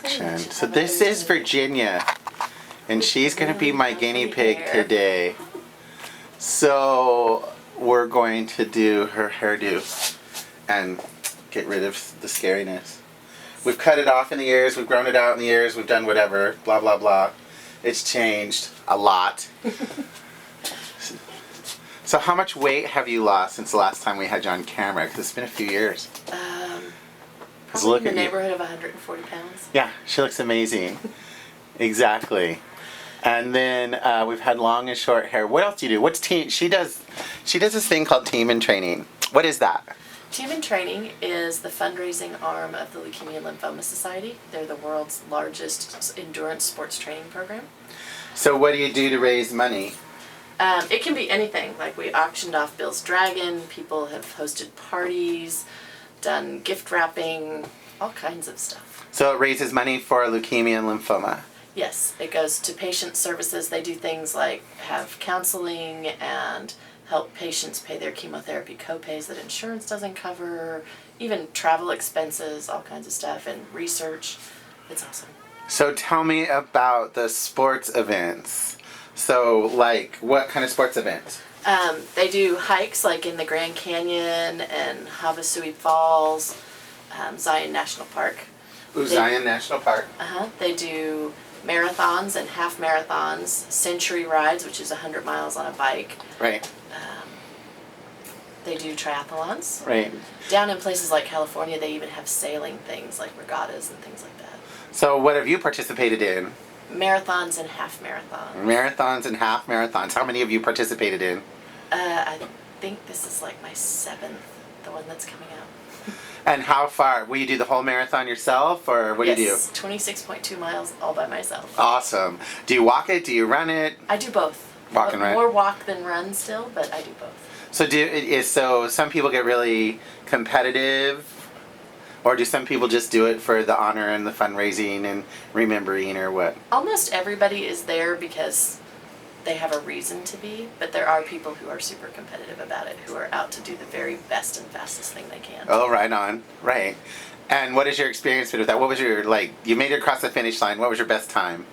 action. So this is Virginia, and she's going to be my guinea pig today. So we're going to do her hairdo and get rid of the scariness. We've cut it off in the ears, we've grown it out in the ears, we've done whatever, blah, blah, blah. It's changed a lot. So how much weight have you lost since the last time we had you on camera? Because it's been a few years. Probably in the neighborhood of 140 pounds. Yeah, she looks amazing. Exactly. And then we've had long and short hair. What else do you do? What's team? She does this thing called Team in Training. What is that? Team in Training is the fundraising arm of the Leukemia and Lymphoma Society. They're the world's largest endurance sports training program. So what do you do to raise money? It can be anything. Like we auctioned off Bill's Dragon. People have hosted parties, done gift wrapping, all kinds of stuff. So it raises money for leukemia and lymphoma. Yes, it goes to patient services. They do things like have counseling and help patients pay their chemotherapy copays that insurance doesn't cover, even travel expenses, all kinds of stuff, and research. It's awesome. So tell me about the sports events. So, like, what kind of sports events? They do hikes like in the Grand Canyon and Havasu Falls, Zion National Park. Ooh, Zion National Park. They do marathons and half marathons, century rides, which is 100 miles on a bike. Right. They do triathlons. Right. Down in places like California, they even have sailing things like regattas and things like that. So what have you participated in? Marathons and half marathons. Marathons and half marathons. How many have you participated in? I think this is like my 7th, the one that's coming out. And how far? Will you do the whole marathon yourself, or what do you do? Yes, 26.2 miles all by myself. Awesome. Do you walk it? Do you run it? I do both. Walk and run? More walk than run still, but I do both. So some people get really competitive, or do some people just do it for the honor and the fundraising and remembering, or what? Almost everybody is there because they have a reason to be, but there are people who are super competitive about it, who are out to do the very best and fastest thing they can. Oh, right on. Right. And what is your experience with that? What was your, you made it across the finish line. What was your best time?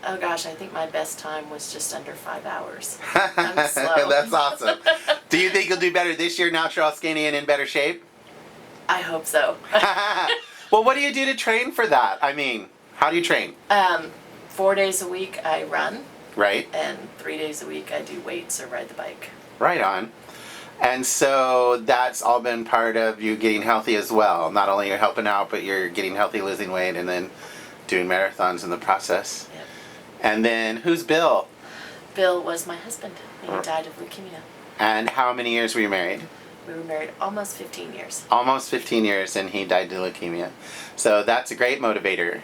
Oh gosh, I think my best time was just under 5 hours. I'm slow. That's awesome. Do you think you'll do better this year now that you're all skinny and in better shape? I hope so. Well, what do you do to train for that? I mean, how do you train? 4 days a week I run. Right. And 3 days a week I do weights or ride the bike. Right on. And so that's all been part of you getting healthy as well. Not only you're helping out, but you're getting healthy, losing weight, and then doing marathons in the process. Yep. And then who's Bill? Bill was my husband. He died of leukemia. And how many years were you married? We were married almost 15 years. Almost 15 years, and he died of leukemia. So that's a great motivator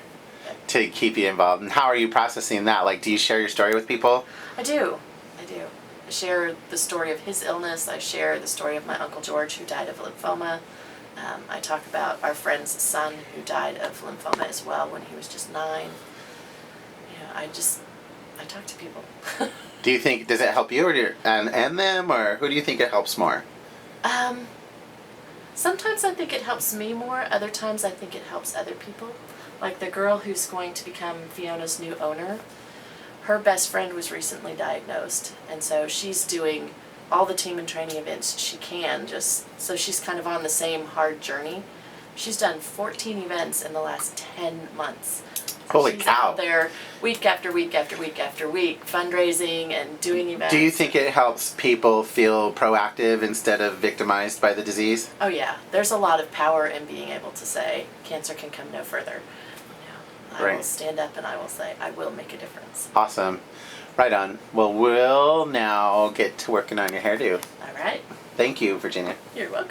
to keep you involved. And how are you processing that? Like, do you share your story with people? I do. I share the story of his illness. I share the story of my Uncle George, who died of lymphoma. I talk about our friend's son, who died of lymphoma as well when he was just 9. I talk to people. Do you think, does it help you and them, or who do you think it helps more? Sometimes I think it helps me more. Other times I think it helps other people. Like the girl who's going to become Fiona's new owner, her best friend was recently diagnosed, and so she's doing all the team and training events she can, just so she's kind of on the same hard journey. She's done 14 events in the last 10 months. Holy She's cow. out there week after week after week after week, fundraising and doing events. Do you think it helps people feel proactive instead of victimized by the disease? Oh yeah, there's a lot of power in being able to say, cancer can come no further. I will stand up and I will say, I will make a difference. Awesome. Right on. Well, we'll now get to working on your hairdo. All right. Thank you, Virginia. You're welcome.